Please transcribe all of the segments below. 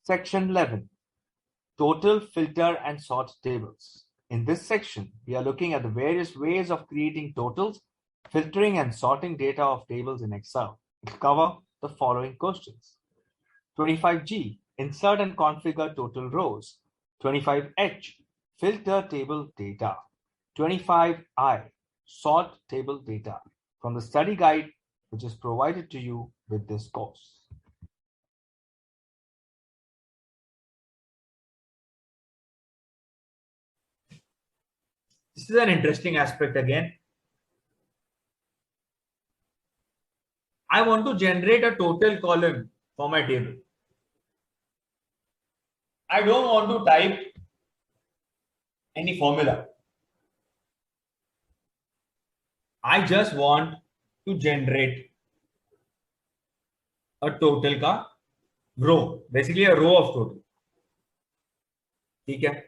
Section 11. Total, filter and sort tables. In this section, we are looking at the various ways of creating totals, filtering and sorting data of tables in Excel. It will cover the following questions. 25G. Insert and configure total rows. 25H. Filter table data. 25I. Sort table data. From the study guide, which is provided to you with this course. This is an interesting aspect again. I want to generate a total column for my table. I don't want to type any formula. I just want to generate a total का row, basically a row of total. ठीक है?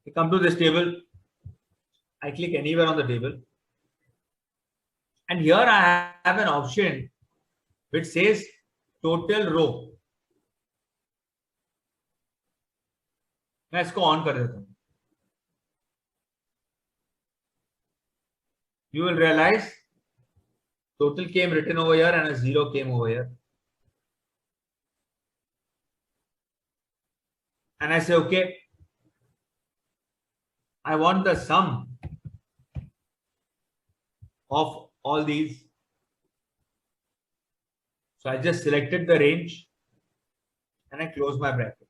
I come to this table. I click anywhere on the table, and here I have an option which says total row. मैं इसको on कर देता हूं. You will realize total came written over here and a 0 came over here. And I say, okay, I want the sum of all these. So I just selected the range and I close my bracket.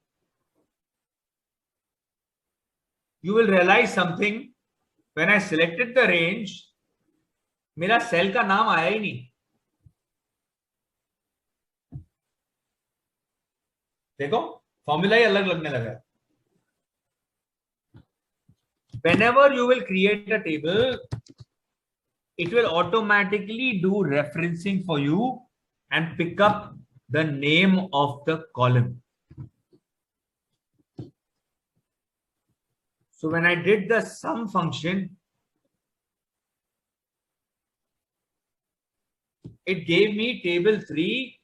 You will realize something. When I selected the range, मेरा cell का नाम आया ही नहीं. देखो formula ही अलग लगने लगा. Whenever you will create a table, it will automatically do referencing for you and pick up the name of the column. So when I did the sum function, it gave me table 3,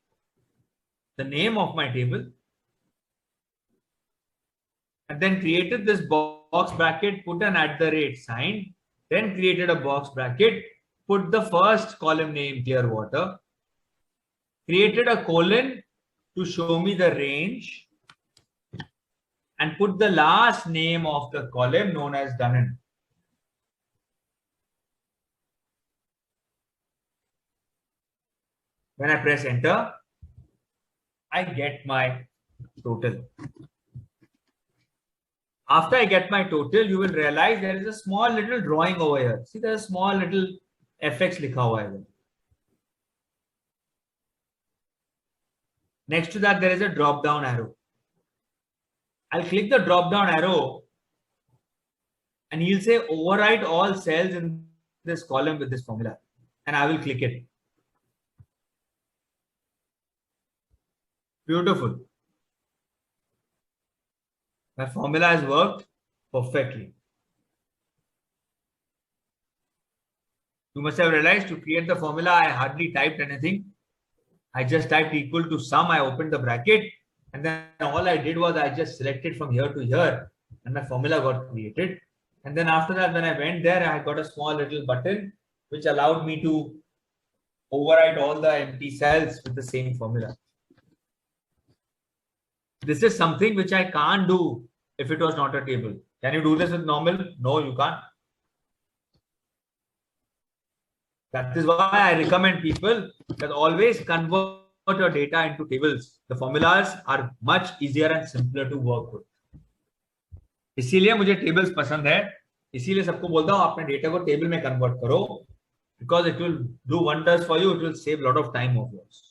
the name of my table, and then created this box bracket, put an @ sign, then created a box bracket, put the first column name Clearwater, created a colon to show me the range, and put the last name of the column known as Dunnen. When I press enter, I get my total. After I get my total, you will realize there is a small little drawing over here. See, there's a small little FX likha hua hai. Next to that, there is a drop down arrow. I'll click the drop down arrow and he'll say overwrite all cells in this column with this formula, and I will click it. Beautiful. My formula has worked perfectly. You must have realized to create the formula, I hardly typed anything. I just typed equal to sum. I opened the bracket, and then all I did was I just selected from here to here, and my formula got created. And then after that, when I went there, I got a small little button which allowed me to overwrite all the empty cells with the same formula. This is something which I can't do if it was not a table. Can you do this with normal? No, you can't. That is why I recommend people that always convert your data into tables. The formulas are much easier and simpler to work with. इसीलिए मुझे tables पसंद है. इसीलिए सबको बोलता हूँ अपने data को टेबल में कन्वर्ट करो, because it will do wonders for you. It will save a lot of time of yours.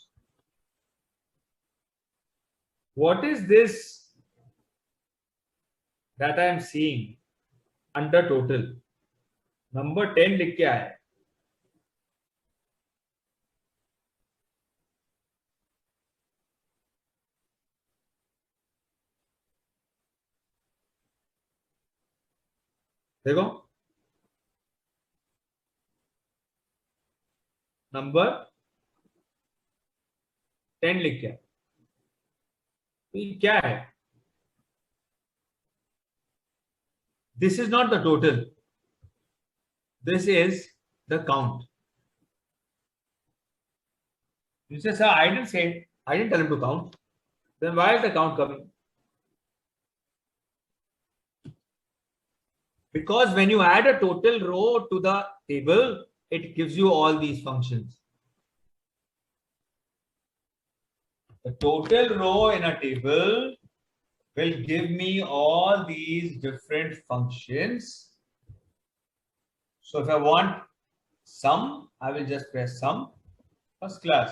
What is this that I am seeing under total? Number 10 लिख के आया है. देखो नंबर 10 लिख के क्या है? This is not the total. This is the count. You say, sir, I didn't say, I didn't tell him to count. Then why is the count coming? Because when you add a total row to the table, it gives you all these functions. The total row in a table will give me all these different functions. So if I want sum, I will just press sum. First class.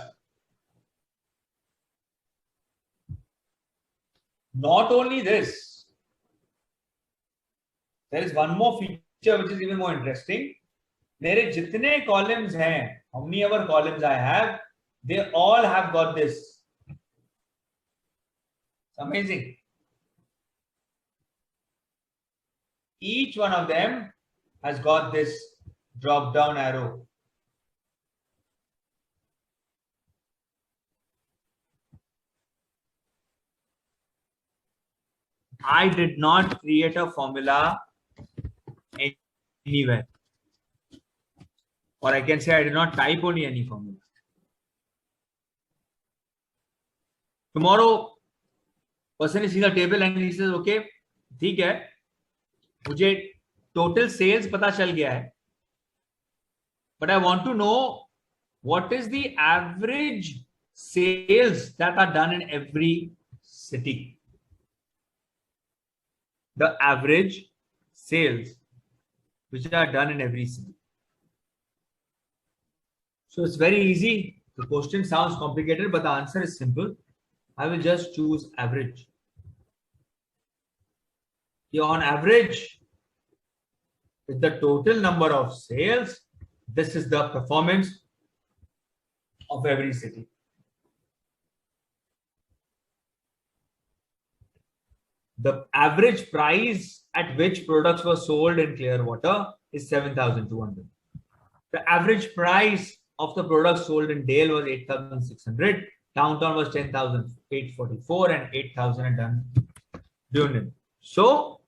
Not only this, there is one more feature which is even more interesting. मेरे जितने columns हैं, how many ever columns I have, they all have got this. It's amazing. Each one of them has got this drop down arrow. I did not create a formula anywhere. Or I can say I did not type only any formula. Tomorrow, person is in the table and he says, okay, ठीक है, मुझे total sales पता चल गया है, but I want to know what is the average sales that are done in every city. The average sales which are done in every city. So it's very easy. The question sounds complicated, but the answer is simple. I will just choose average. Here on average, with the total number of sales, this is the performance of every city. The average price at which products were sold in Clearwater is 7,200. The average price of the products sold in Dale was 8,600. Downtown was 10,844 and 8,000 and done Dunedin. So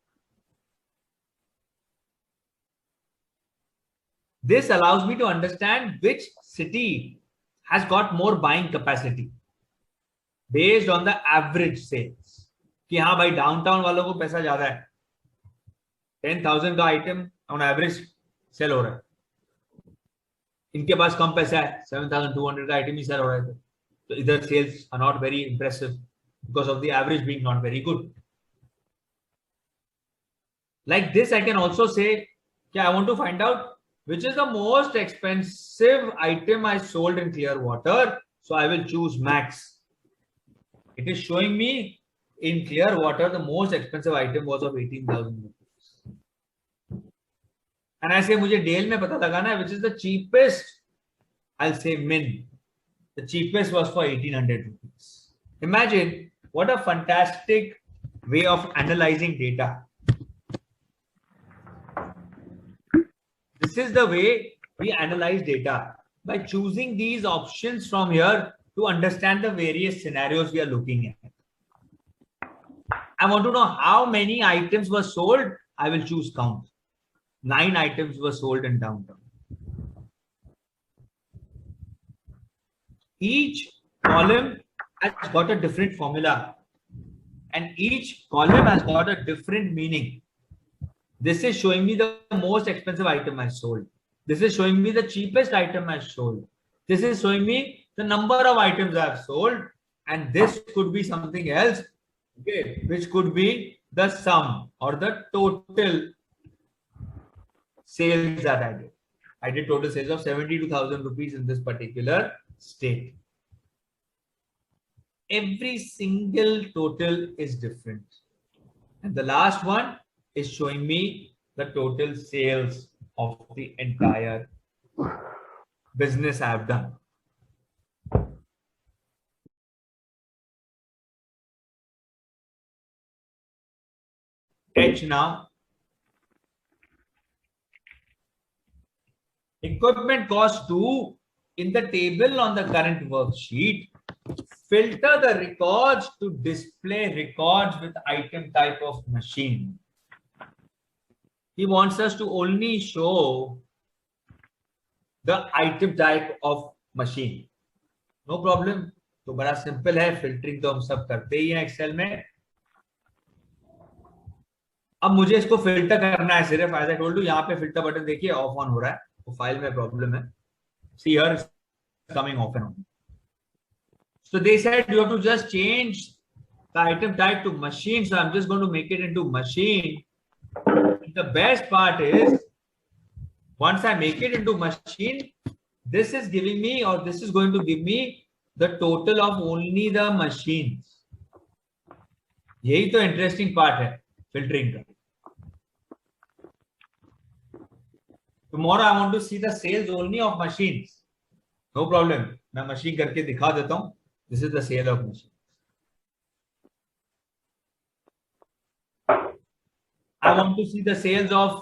this allows me to understand which city has got more buying capacity based on the average sales. कि हाँ भाई downtown वालों को पैसा ज्यादा है, 10,000 का item on average cell हो रहा है, इनके पास कम पैसा है, 7,200 का आइटम ही सेल हो रहा है, तो इधर sales are not very impressive because of the average being not very good. Like this, I can also say, I want to find out which is the most expensive item I sold in Clearwater. So I will choose max. It is showing me in Clearwater the most expensive item was of 18,000 rupees. And I say मुझे Dale में पता लगाना है which is the cheapest. I'll say min. The cheapest was for 1,800 rupees. Imagine what a fantastic way of analyzing data. This is the way we analyze data, by choosing these options from here to understand the various scenarios we are looking at. I want to know how many items were sold. I will choose count. 9 items were sold in downtown. Each column has got a different formula, and each column has got a different meaning. This is showing me the most expensive item I sold. This is showing me the cheapest item I sold. This is showing me the number of items I have sold. And this could be something else, okay, which could be the sum or the total sales that I did. I did total sales of 72,000 rupees in this particular state. Every single total is different. And the last one is showing me the total sales of the entire business I have done. H now. Equipment cost 2 in the table on the current worksheet, filter the records to display records with item type of machine. He wants us to only show the item type of machine. No problem. तो बड़ा simple है, filtering तो हम सब करते ही हैं Excel में. अब मुझे इसको फिल्टर करना है सिर्फ. एज आई टोल्ड यू, यहाँ पे फिल्टर बटन देखिए ऑफ ऑन हो रहा है, वो फाइल में प्रॉब्लम है. See here coming off and on. So they said you have to just change the item type to machine. So I'm just going to make it into machine. And the best part is, once I make it into machine, this is giving me, or this is going to give me the total of only the machines. यही तो interesting part है filtering का. Tomorrow I want to see the sales only of machines. No problem. मैं machine करके दिखा देता हूं. This is the sale of machine. I want to see the sales of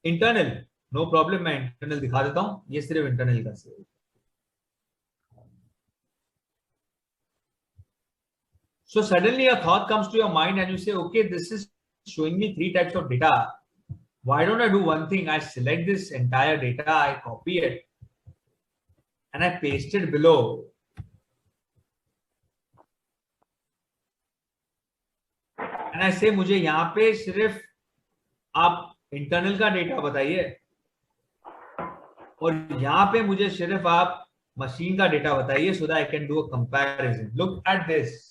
internal. No problem. मैं internal दिखा देता हूं. ये सिर्फ internal का sale. So suddenly a thought comes to your mind and you say, okay, this is showing me 3 types of data. Why don't I do one thing? I select this entire data, I copy it, and I paste it below. And I say, मुझे यहाँ पे सिर्फ आप internal का data बताइए और यहाँ पे मुझे सिर्फ आप मशीन का डेटा बताइए, so that I can do a comparison. Look at this.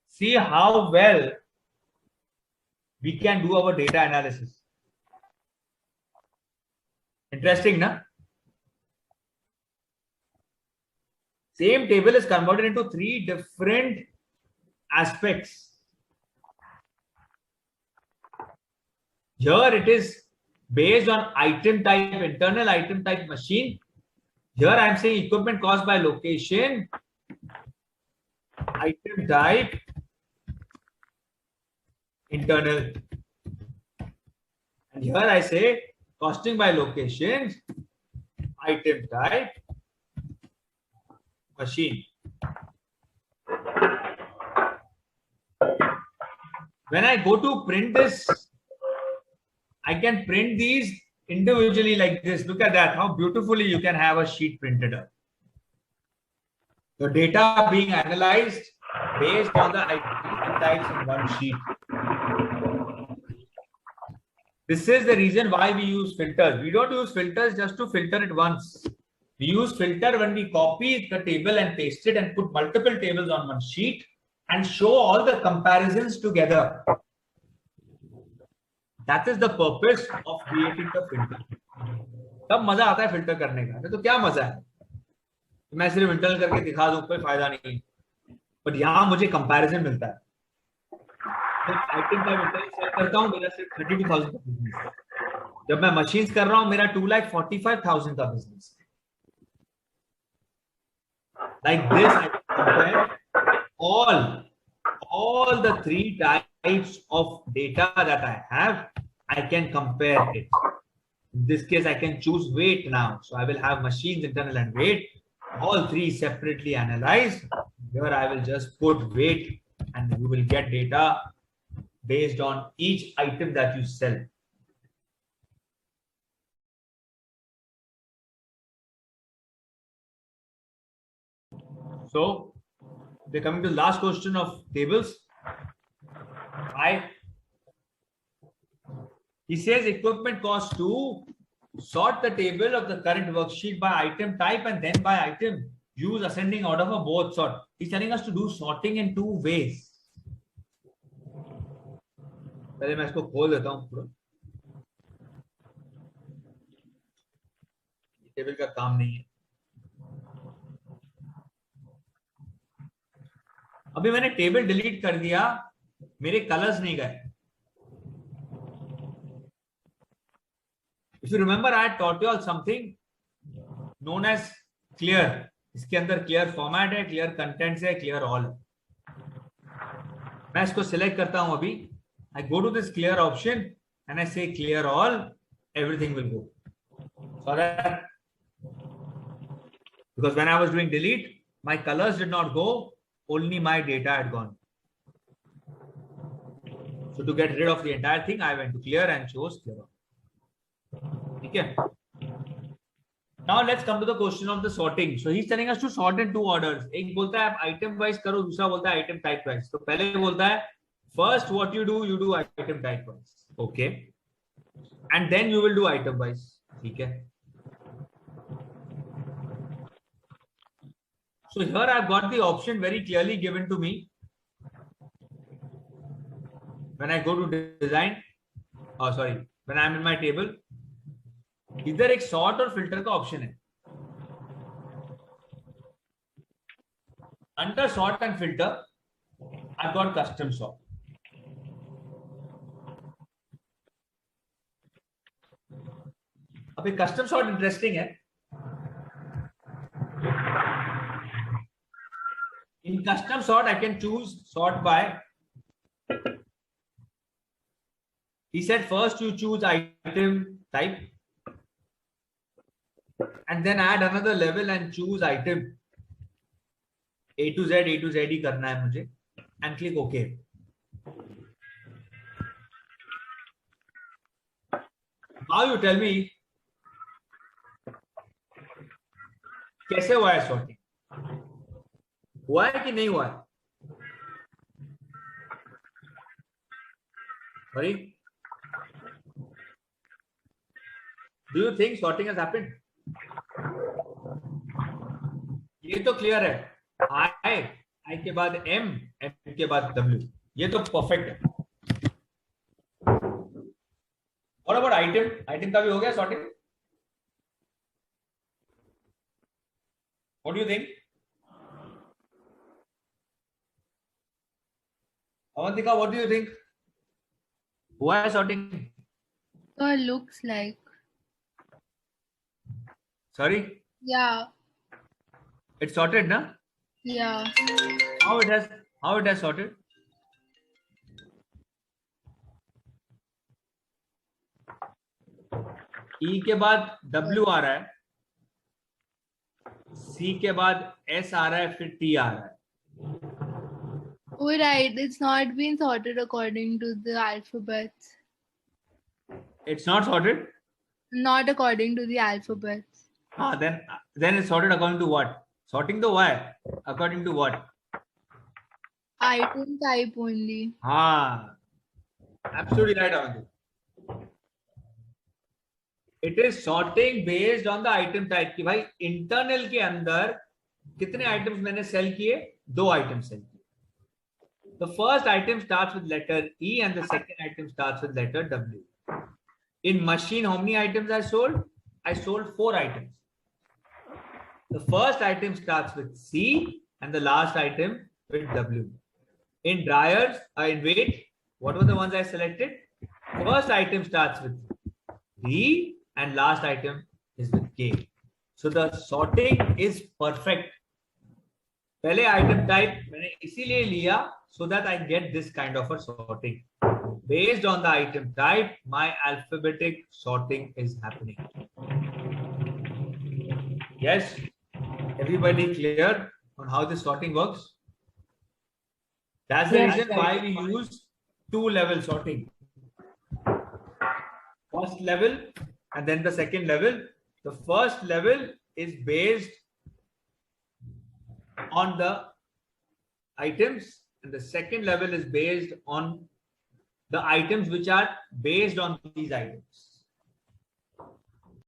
See how well we can do our data analysis. Interesting, na? Same table is converted into 3 different aspects. Here it is based on item type, internal item type machine. Here I am saying equipment cost by location, item type, internal. And here I say costing by locations, item type, machine. When I go to print this, I can print these individually like this. Look at that, how beautifully you can have a sheet printed up. The data being analyzed based on the item types in one sheet. This is the reason why we use filters. We don't use filters just to filter it once. We use filter when we copy the table and paste it and put multiple tables on one sheet and show all the comparisons together. That is the purpose of creating the filter. तब मजा आता है filter करने का. तो क्या मजा है? मैं सिर्फ इंटरनल करके दिखा दूं, कोई फायदा नहीं. बट यहाँ मुझे कंपैरिजन मिलता है. तो आइटम का इंटरनल सेल करता हूँ, मेरा सिर्फ 32,000 का बिजनेस है. जब मैं मशीन्स कर रहा हूँ, मेरा 2,45,000 का बिजनेस है. Like this, I can compare all the 3 types of data that I have. I can compare it. In this case, I can choose weight now. So I will have machines, internal and weight, all 3 separately analyzed. Here I will just put weight and you will get data based on each item that you sell. So we're coming to the last question of tables. He says equipment cost to sort the table of the current worksheet by item type and then by item. Use ascending order for both sort. He's telling us to do sorting in 2 ways. पहले मैं इसको खोल देता हूं पूरा. Table का काम नहीं है. अभी मैंने टेबल डिलीट कर दिया, मेरे कलर्स नहीं गए. If you remember, I had taught you all something known as clear. इसके अंदर clear format है, clear contents है, clear all. मैं इसको select करता हूं अभी. I go to this clear option and I say clear all. Everything will go. Saw that? Because when I was doing delete, my colors did not go, only my data had gone. So to get rid of the entire thing, I went to clear and chose clear. Okay. Now let's come to the question of the sorting. So he's telling us to sort in two orders. एक बोलता है आप item wise करो, दूसरा बोलता है item type wise. तो पहले बोलता है first what you do item type wise. Okay. And then you will do item wise. ठीक है. So here I've got the option very clearly given to me. When I go to design, when I'm in my table, इधर एक sort और filter का option है. Under sort and filter, I've got custom sort. अब एक custom sort interesting है. In custom sort, I can choose sort by. He said first you choose item type and then add another level and choose item A to Z ही करना है मुझे and click OK. Now you tell me कैसे हुआ है sorting? हुआ है कि नहीं हुआ है? Sorry? Do you think sorting has happened? ये तो क्लियर है. I के बाद M के बाद W. ये तो परफेक्ट है. What about item? Item का भी हो गया sorting? What do you think? Avantika, what do you think? हुआ है sorting? Looks like. Sorry? Yeah. It's sorted, na? Yeah. How it has sorted? E के बाद W आ रहा है, C के बाद S आ रहा है, फिर T आ रहा है. Oh, right. It's not been sorted according to the alphabets. It's not sorted? Not according to the alphabets. Then it's sorted according to what? Sorting the why? According to what? Item type only. Absolutely right, Avantika. It is sorting based on the item type. कि भाई internal के अंदर कितने items मैंने sell किए? 2 items sell किए. The first item starts with letter E and the second item starts with letter W. In machine, how many items I sold? I sold 4 items. The first item starts with C and the last item with W. In dryers, in weight, what were the ones I selected? First item starts with D and last item is with K. So the sorting is perfect. पहले item type मैंने इसीलिए लिया so that I get this kind of a sorting. Based on the item type, my alphabetic sorting is happening. Yes? Everybody clear on how this sorting works? That's the reason why we use 2-level sorting. First level and then the second level. The first level is based on the items and the second level is based on the items which are based on these items.